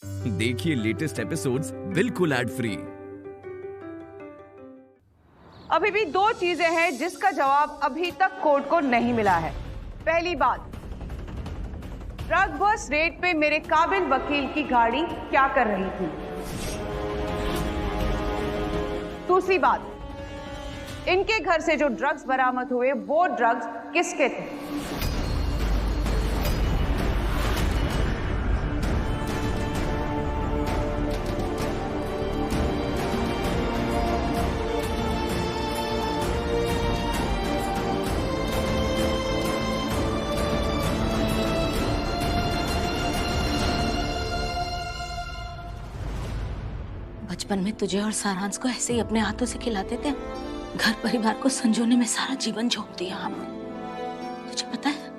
देखिए latest episodes बिल्कुल ad free. अभी भी दो चीजें हैं जिसका जवाब अभी तक कोर्ट को नहीं मिला है। पहली बात, ड्रग बस्ट रेड पे मेरे काबिल वकील की गाड़ी क्या कर रही थी। दूसरी बात, इनके घर से जो ड्रग्स बरामद हुए वो ड्रग्स किसके थे। बचपन में तुझे और सारांश को ऐसे ही अपने हाथों से खिलाते थे। घर परिवार को संजोने में सारा जीवन झोंक दिया हमने। तुझे पता है,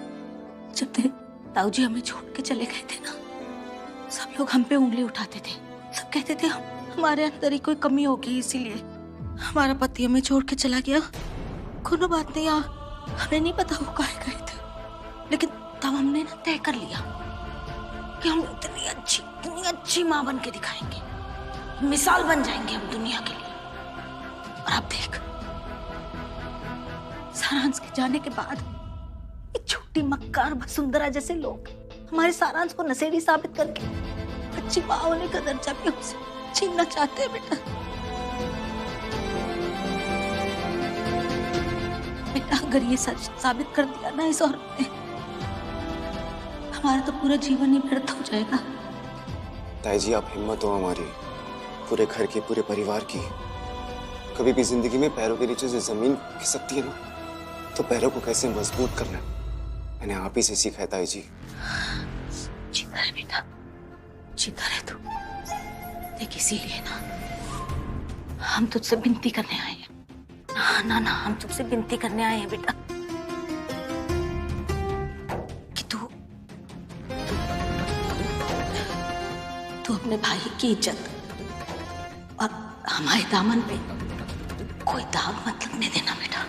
जब तेरे ताऊजी हमें छोड़ के चले गए थे ना, सब लोग हम पे उंगली उठाते थे। सब कहते थे हमारे अंदर ही कोई कमी होगी, इसीलिए हमारा पति हमें छोड़ के चला गया। कोनो बात नहीं, हमें नहीं पता वो कहाँ गए थे, लेकिन तब हमने ना तय कर लिया कि हम इतनी अच्छी माँ बन के दिखाएंगे, मिसाल बन जाएंगे हम दुनिया के लिए। और अब देख, सारांश के जाने के बाद एक छोटी मक्कार वसुंधरा जैसे लोग हमारे सारांश को नशेड़ी साबित करके अच्छी माँ होने का दर्जा भी हमसे छीनना चाहते हैं। बेटा अगर ये सच साबित कर दिया ना इस औरत ने, हमारा तो पूरा जीवन ही व्यर्थ हो जाएगा। ताई जी, आप हिम्मत हो हमारी, पूरे घर की, पूरे परिवार की। कभी भी जिंदगी में पैरों के नीचे से जमीन खिसकती है ना, तो पैरों को कैसे मजबूत करना है मैंने आप ही से सीखा है ताई जी। जीता है बेटा, जीता रहे तू। देख, इसीलिए ना हम तुझसे विनती करने आए हैं। ना, हम तुझसे विनती करने आए हैं बेटा कि तू अपने भाई की इज्जत और हमारे दामन पे कोई दाग मत लगने देना बेटा।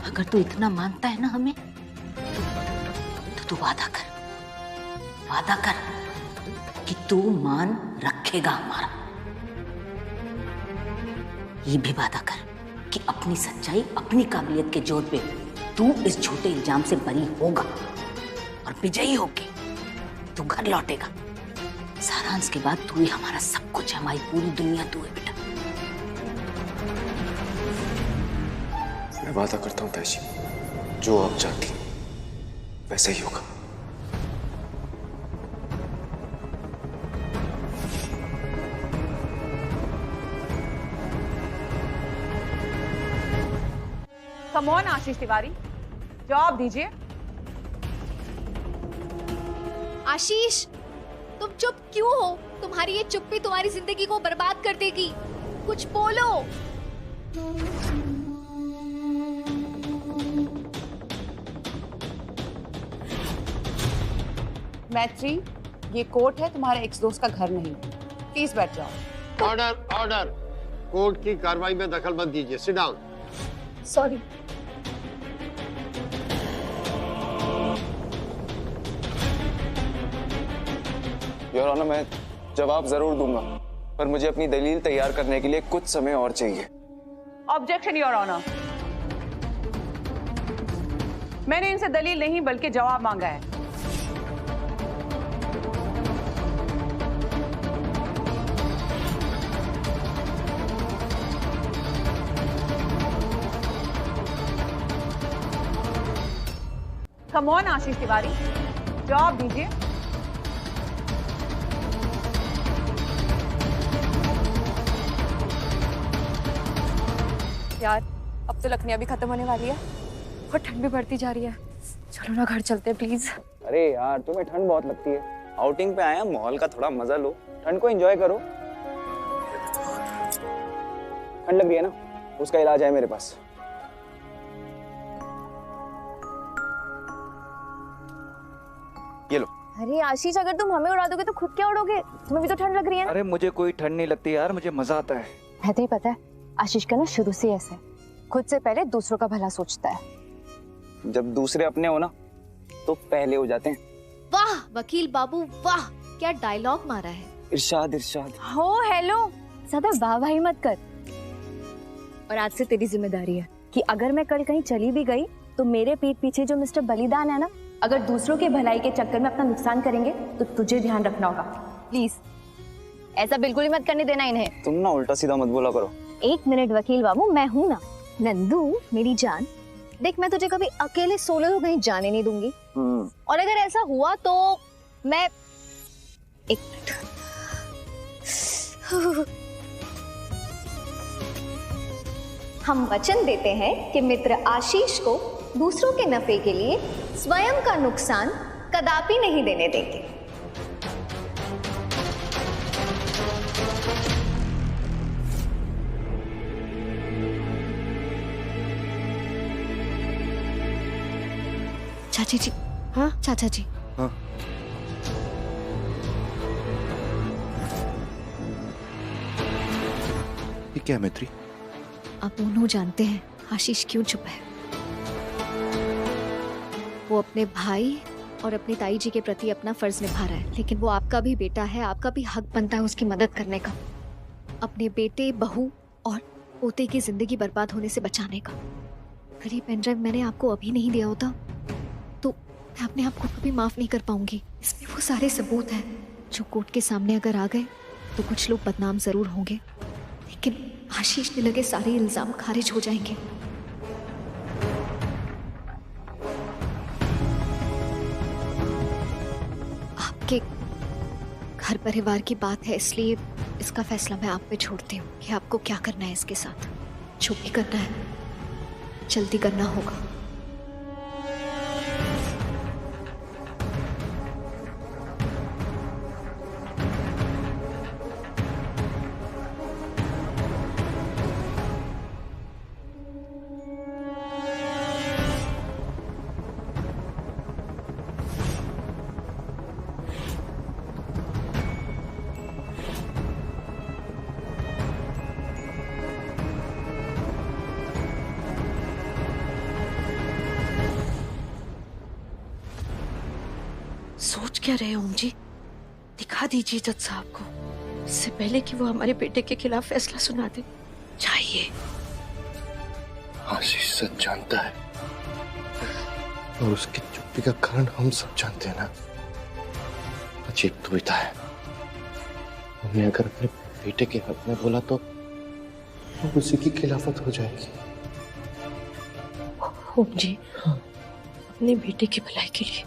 अगर तू इतना मानता है ना हमें, तो तू वादा कर कि तू मान रखेगा हमारा। ये भी वादा कर कि अपनी सच्चाई, अपनी काबिलियत के जोर पे तू इस झूठे इल्जाम से बरी होगा और विजयी होके तू घर लौटेगा। सारांश के बाद तू ही हमारा सब कुछ है, हमारी पूरी दुनिया तू है बेटा। मैं वादा करता हूँ ताई जी, जो आप चाहती वैसा ही होगा। कम ऑन आशीष तिवारी, जवाब दीजिए। आशीष, तुम चुप क्यों हो? तुम्हारी ये चुप्पी तुम्हारी जिंदगी को बर्बाद कर देगी। कुछ बोलो। मैत्री, ये कोर्ट है, तुम्हारे एक्स दोस्त का घर नहीं। प्लीज बैठ जाओ। ऑर्डर। कोर्ट की कार्रवाई में दखल मत दीजिए। Sit down. Sorry. Your honour, मैं जवाब जरूर दूंगा, पर मुझे अपनी दलील तैयार करने के लिए कुछ समय और चाहिए। ऑब्जेक्शन योर ऑनर, मैंने इनसे दलील नहीं बल्कि जवाब मांगा है। कम ऑन आशीष तिवारी, जवाब दीजिए। यार, अब तो लकड़ियां भी खत्म होने वाली है और ठंड भी बढ़ती जा रही है। चलो ना घर चलते हैं प्लीज। अरे यार, तुम्हें ठंड बहुत लगती है। आउटिंग पे आया, माहौल का थोड़ा मजा लो, ठंड को एंजॉय करो। ठंड लग रही है ना, उसका इलाज है मेरे पास। ये लो। अरे आशीष, अगर तुम हमें उड़ा दोगे तो खुद क्या उड़ोगे? तुम्हें भी तो ठंड लग रही है ना। अरे मुझे कोई ठंड नहीं लगती यार, मुझे मजा आता है। है तो ही पता है, आशीष का ना शुरू से ऐसा है, खुद से पहले दूसरों का भला सोचता है। जब दूसरे अपने हो ना, तो पहले हो जाते हैं। वाह वकील बाबू वाह, क्या डायलॉग मारा है। इरशाद इरशाद। हो हेलो, ज्यादा वाह-वाही मत कर। और आज से तेरी जिम्मेदारी है कि अगर मैं कल कहीं चली भी गई तो मेरे पीठ पीछे जो मिस्टर बलिदान है ना, अगर दूसरों के भलाई के चक्कर में अपना नुकसान करेंगे तो तुझे ध्यान रखना होगा। प्लीज ऐसा बिल्कुल ही मत करने देना इन्हें। तुम ना उल्टा सीधा मत बोला करो। 1 मिनट वकील बाबू, मैं हूं ना। नंदू मेरी जान, देख मैं तुझे कभी अकेले सोलो तो कहीं जाने नहीं दूंगी। और अगर ऐसा हुआ तो मैं 1 मिनट हम वचन देते हैं कि मित्र आशीष को दूसरों के नफे के लिए स्वयं का नुकसान कदापि नहीं देने देंगे। चाची जी। हाँ चाचा जी। हाँ। ये क्या मैत्री? आप दोनों जानते हैं आशीष क्यों चुप है। वो अपने भाई और अपनी ताई जी के प्रति अपना फर्ज निभा रहा है, लेकिन वो आपका भी बेटा है, आपका भी हक बनता है उसकी मदद करने का, अपने बेटे, बहू और पोते की जिंदगी बर्बाद होने से बचाने का। अगर ये पेनड्राइव मैंने आपको अभी नहीं दिया होता तो मैं अपने आप को कभी माफ नहीं कर पाऊंगी। इसमें वो सारे सबूत हैं जो कोर्ट के सामने अगर आ गए तो कुछ लोग बदनाम जरूर होंगे, लेकिन आशीष ने लगे सारे इल्जाम खारिज हो जाएंगे। आपके घर परिवार की बात है, इसलिए इसका फैसला मैं आप पे छोड़ती हूँ कि आपको क्या करना है इसके साथ। जो भी करना है जल्दी करना होगा। सोच क्या रहे ओम जी? दिखा दीजिए जज साहब को, इससे पहले कि वो हमारे बेटे के खिलाफ फैसला सुना दे। चाहिए। आशीष सच जानता है और उसकी चुप्पी का कारण हम सब जानते हैं ना। अजीब दुविधा है। हमने अगर अपने बेटे के हक में बोला तो उसी की खिलाफत हो जाएगी। ओम जी, अपने बेटे की भलाई के लिए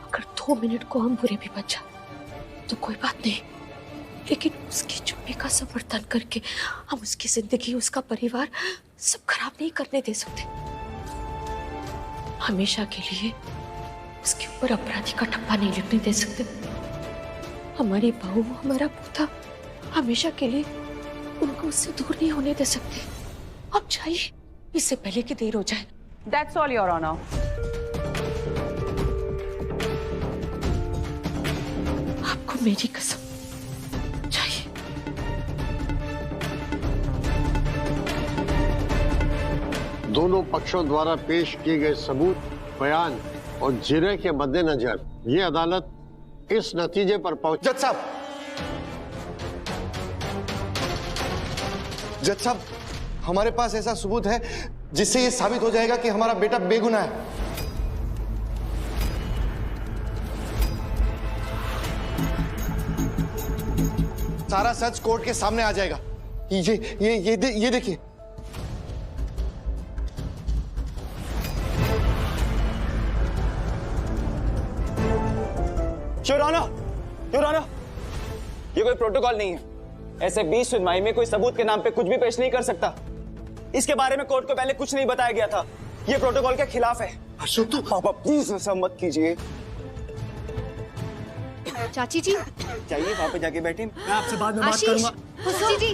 अगर 2 मिनट को हम बुरे भी बच जाए तो कोई बात नहीं, लेकिन उसकी चुप्पी का समर्थन करके हम उसकी जिंदगी, उसका परिवार सब खराब नहीं करने दे सकते। हमेशा के लिए उसके ऊपर अपराधी का ठप्पा नहीं लिखने दे सकते। हमारी बहू, हमारा पोता हमेशा के लिए उनको उससे दूर नहीं होने दे सकते। अब चाहिए, इससे पहले कि देर हो जाए। That's all, Your Honor. आपको मेरी कसम, चाहिए। दोनों पक्षों द्वारा पेश किए गए सबूत, बयान और जिरह के मद्देनजर ये अदालत इस नतीजे पर पहुंची। जज साहब, हमारे पास ऐसा सबूत है जिससे ये साबित हो जाएगा कि हमारा बेटा बेगुनाह है। सारा सच कोर्ट के सामने आ जाएगा। ये देखिए। योर ऑनर, ये कोई प्रोटोकॉल नहीं है। ऐसे 20 सुनवाई में कोई सबूत के नाम पे कुछ भी पेश नहीं कर सकता। इसके बारे में कोर्ट को पहले कुछ नहीं बताया गया था। ये प्रोटोकॉल के खिलाफ है। अशोक, तू पापा प्लीज ऐसा मत कीजिए। चाची जी जाइए वहां पे जाके बैठे, मैं आपसे बाद में बात करूंगा। चाची जी,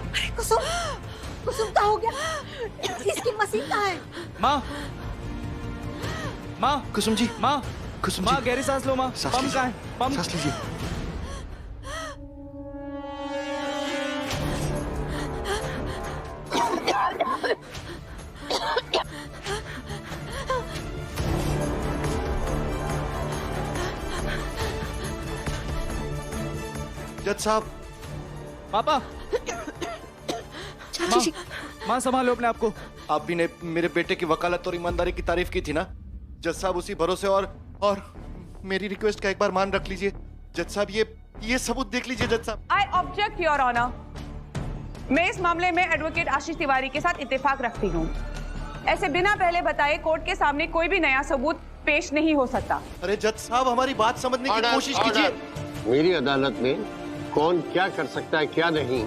अरे कुसुम, कुसुम क्या हो गया? इसकी मशीन कहाँ है? माँ, कुसुम जी, माँ, कुसुम माँ जी, गहरी सांस लो। माँ, पंप कहाँ है? पंप। सांस लीजिए। जज साहब। पापा, चाची जी, माँ संभालो अपने आप को। आप भी ने मेरे बेटे की वकालत और ईमानदारी की तारीफ की थी ना जज साहब, उसी भरोसे और मेरी रिक्वेस्ट का एक बार मान रख लीजिए जज साहब। ये सबूत देख लीजिए जज साहब। I object your honour. मैं इस मामले में एडवोकेट आशीष तिवारी के साथ इत्तेफाक रखती हूँ। ऐसे बिना पहले बताए कोर्ट के सामने कोई भी नया सबूत पेश नहीं हो सकता। अरे जज साहब, हमारी बात समझने की कोशिश कीजिए। मेरी अदालत में कौन क्या कर सकता है क्या नहीं,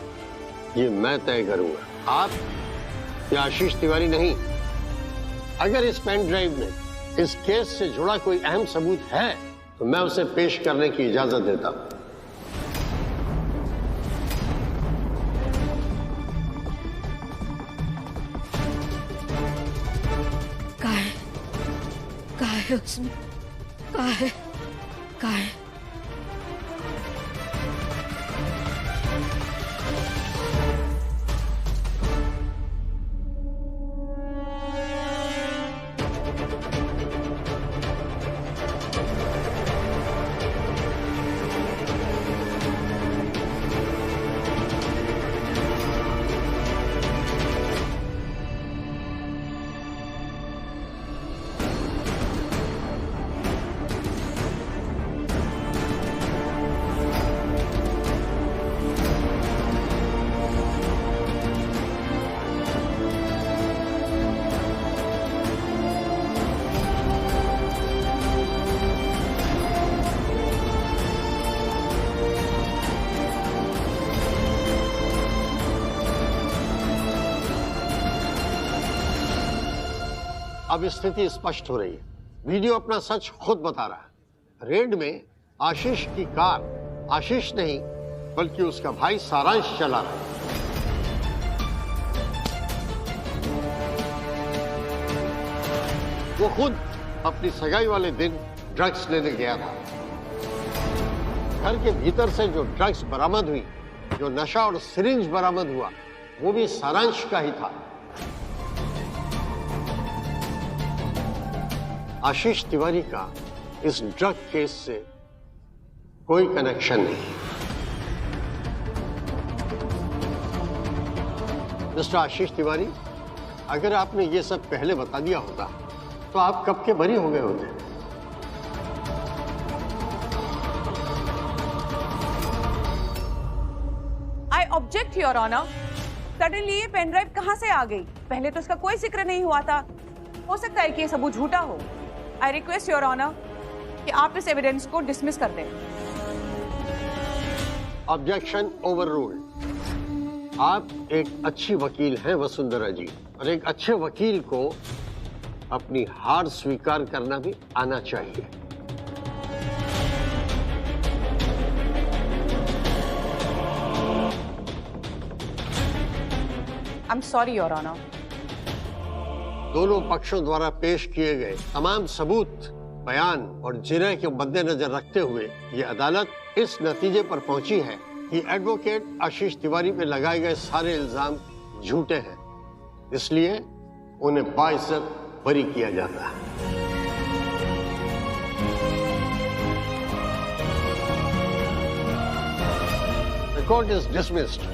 ये मैं तय करूंगा। आप या आशीष तिवारी नहीं। अगर इस पेन ड्राइव में इस केस से जुड़ा कोई अहम सबूत है तो मैं उसे पेश करने की इजाजत देता हूं। कहाँ है उसमें? कहाँ है? अब स्थिति स्पष्ट हो रही है। वीडियो अपना सच खुद बता रहा है। रेड में आशीष की कार आशीष नहीं बल्कि उसका भाई सारांश चला रहा है। वो खुद अपनी सगाई वाले दिन ड्रग्स लेने गया था। घर के भीतर से जो ड्रग्स बरामद हुई, जो नशा और सिरिंज बरामद हुआ, वो भी सारांश का ही था। आशीष तिवारी का इस ड्रग केस से कोई कनेक्शन नहीं। मिस्टर आशीष तिवारी, अगर आपने ये सब पहले बता दिया होता तो आप कब के बरी हो गए होते। I object your honour. Suddenly ये पेन ड्राइव कहां से आ गई? पहले तो इसका कोई जिक्र नहीं हुआ था। हो सकता है कि ये सबूत झूठा हो। आई रिक्वेस्ट योर ऑनर कि आप इस एविडेंस को डिसमिस कर दें। Objection overruled. आप एक अच्छी वकील हैं वसुंधरा जी, और एक अच्छे वकील को अपनी हार स्वीकार करना भी आना चाहिए। I am sorry your honour. दोनों पक्षों द्वारा पेश किए गए तमाम सबूत, बयान और जिरह के मद्देनजर रखते हुए ये अदालत इस नतीजे पर पहुंची है कि एडवोकेट आशीष तिवारी पे लगाए गए सारे इल्जाम झूठे हैं। इसलिए उन्हें बाइज्जत बरी किया जाता है। The court is dismissed.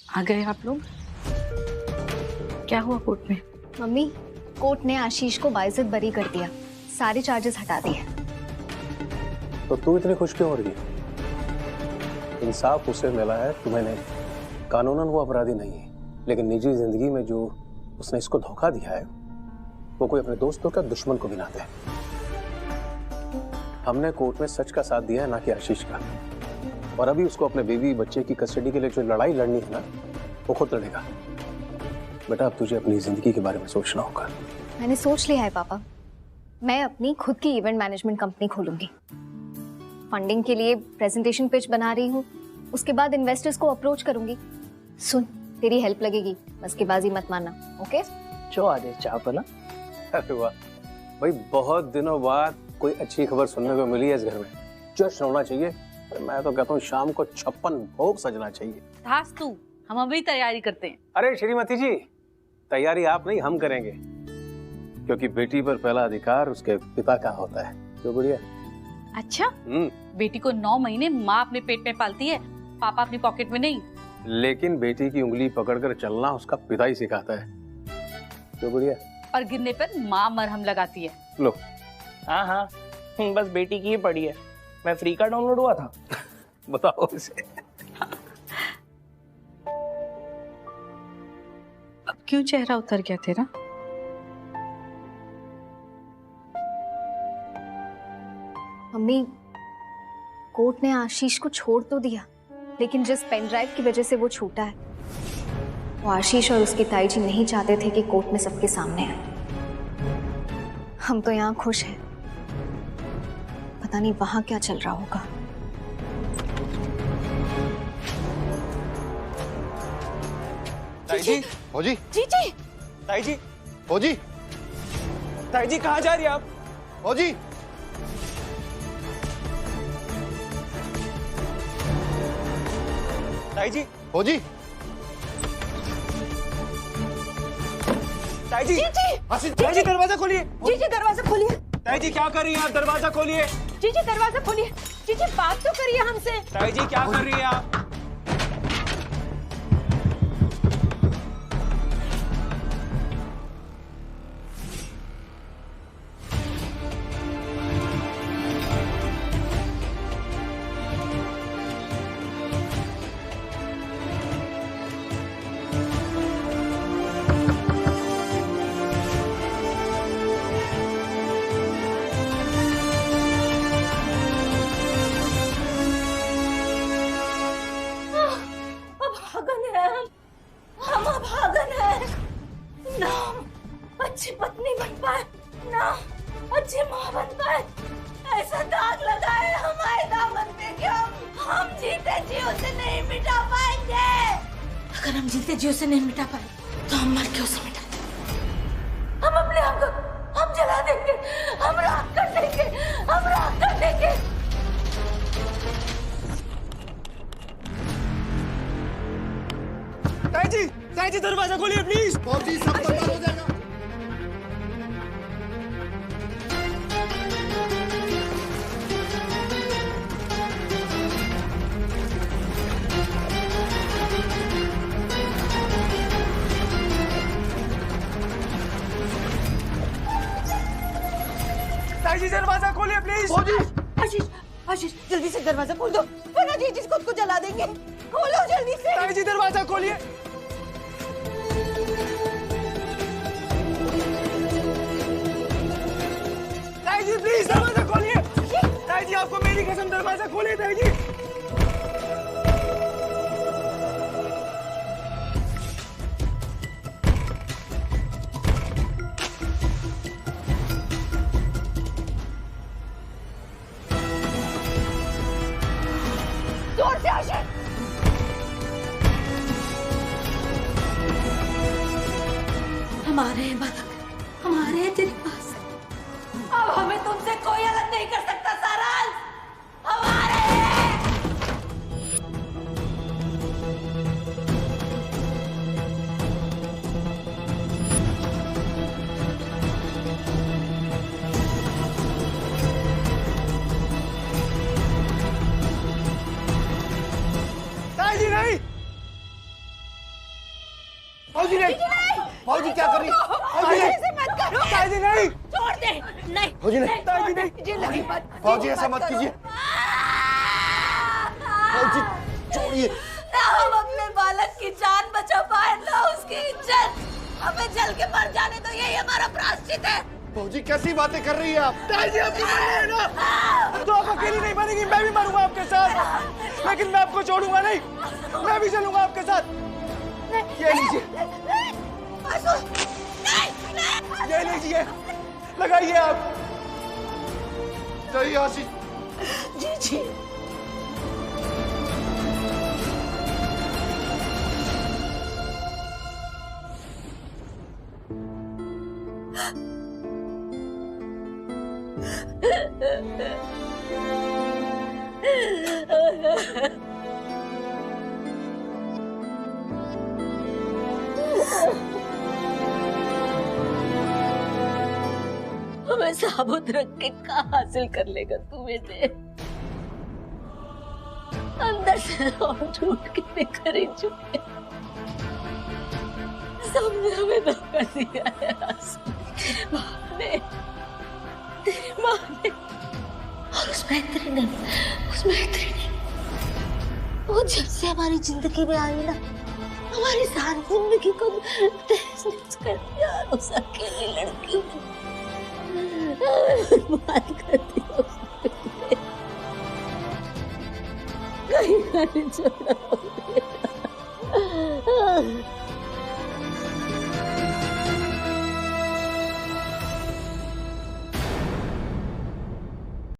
आ गए आप लोग? क्या हुआ कोर्ट में? मम्मी, कोर्ट ने आशीष को बाइज्जत बरी कर दिया, सारे चार्जेस हटा दिए। तो तू इतनी खुश क्यों हो रही है? इंसाफ उसे मिला है, तुम्हें नहीं। कानूनन वो अपराधी नहीं है, लेकिन निजी जिंदगी में जो उसने इसको धोखा दिया है वो कोई अपने दोस्तों का दुश्मन को भी ना दे। हमने कोर्ट में सच का साथ दिया है, ना कि आशीष का। और अभी उसको अपने बीवी बच्चे की कस्टडी के लिए जो लड़ाई लड़नी है ना, वो खुद लड़ेगा। बेटा अब तुझे अपनी जिंदगी के बारे में सोचना होगा। मैंने सोच लिया है पापा, मैं अपनी खुद की इवेंट मैनेजमेंट कंपनी खोलूंगी। फंडिंग के लिए प्रेजेंटेशन पिच बना रही हूँ, उसके बाद इन्वेस्टर्स को अप्रोच करूंगी। सुन, तेरी हेल्प लगेगी, मस्केबाजी मत मानना, ओके? जो आ जाए चाह ना। अरे वाह भाई, बहुत दिनों बाद कोई अच्छी खबर सुनने को मिली है इस घर में। जश्न होना चाहिए। मैं तो कहता हूँ शाम को 56 भोग सजना चाहिए। धास तू, हम अभी तैयारी करते हैं। अरे श्रीमती जी, तैयारी आप नहीं हम करेंगे, क्योंकि बेटी पर पहला अधिकार उसके पिता का होता है। तो बढ़िया। अच्छा, बेटी को 9 महीने माँ अपने पेट में पालती है, पापा अपनी पॉकेट में नहीं। लेकिन बेटी की उंगली पकड़कर चलना उसका पिता ही सिखाता है। तो बढ़िया। और गिरने पर माँ मरहम लगाती है। लो। हाँ हाँ, बस बेटी की ही पड़ी है। मैं फ्री का डाउनलोड हुआ था। बताओ इसे। अब क्यों चेहरा उतर गया तेरा? मम्मी, कोर्ट ने आशीष को छोड़ तो दिया, लेकिन जिस पेन ड्राइव की वजह से वो छूटा है, वो आशीष और उसकी ताई जी नहीं चाहते थे कि कोर्ट में सबके सामने आए। हम तो यहाँ खुश हैं, पता नहीं वहां क्या चल रहा होगा। ताई जी, फौजी, जीजी, ताई जी, फौजी, ताई जी कहाँ जा रही है आप? फौजी, ताई जी, फौजी, ताई जी, ताई जी दरवाजा खोलिए। जीजी दरवाजा खोलिए। ताई जी क्या कर रही हैं आप? दरवाजा खोलिए। जीजी दरवाजा खोलिए। जीजी बात तो करिए हमसे। ताई जी क्या कर रही हैं आप? अच्छी पत्नी बन पाए ना, अच्छी माँ बन पाए, ऐसा दाग लगा है हमारे दामन पे कि हम जीते जी उसे नहीं मिटा पाएंगे। अगर हम जीते जी उसे नहीं मिटा पाए तो हम मर के उसे मिटा देंगे। हम अपने आप को हम जला देंगे, हम राख कर देंगे, हम राख कर देंगे। ताई जी दरवाजा खोलिए प्लीज। फौजी सब बर्बाद हो जाएगा। ताई जी दरवाजा खोलिए प्लीज। फौजी, आशीष, आशीष जल्दी से दरवाजा खोल दो, वरना जीजी खुद को जला देंगे। खोलो जल्दी से। ताई जी दरवाजा खोलिए। ताई जी प्लीज दरवाजा खोलिए। ताई जी आपको मेरी कसम दरवाजा खोलिए ताई जी। जोर से आशीष। हमारे हैं बालक, हमारे हैं तेरे पास। अब हमें तुमसे कोई अलग नहीं कर सकता सारांश, हमारे हैं। ताई जी नहीं, फौजी नहीं, फौजी क्या कर रही है? फौजी ऐसे मत करो। ताई जी नहीं, छोड़ दे। नहीं फौजी नहीं, ताई जी नहीं, जी नहीं मत। फौजी ऐसा मत कीजिए। फौजी छोड़िए। हम अपने बालक की की इज्जत, हमें जल के मर जाने दो, यही हमारा प्रायश्चित है। भौजी कैसी बातें कर रही है आप? ताई जी आप तो आप अकेली नहीं मरेंगी, मैं भी मरूंगा आपके साथ, लेकिन मैं आपको छोड़ूंगा नहीं, मैं भी चलूंगा आपके साथ। ये लीजिए, ये लीजिए, लगाइए आप। सही आशीष जी जी। हमें साबुत रख के क्या हासिल कर लेगा तुम्हें दे? अंदर से और टूट के बिखरे चुके, सबने हमें धोखा दिया है। बाप ने, तेरी माँ ने, और उस मैत्री ने, वो जब से हमारी जिंदगी में आई ना, हमारी सारी जिंदगी को तहस-नहस कर दिया। उस अकेली लड़की को बर्बाद कर दिया उसने, कहीं नहीं छोड़ा।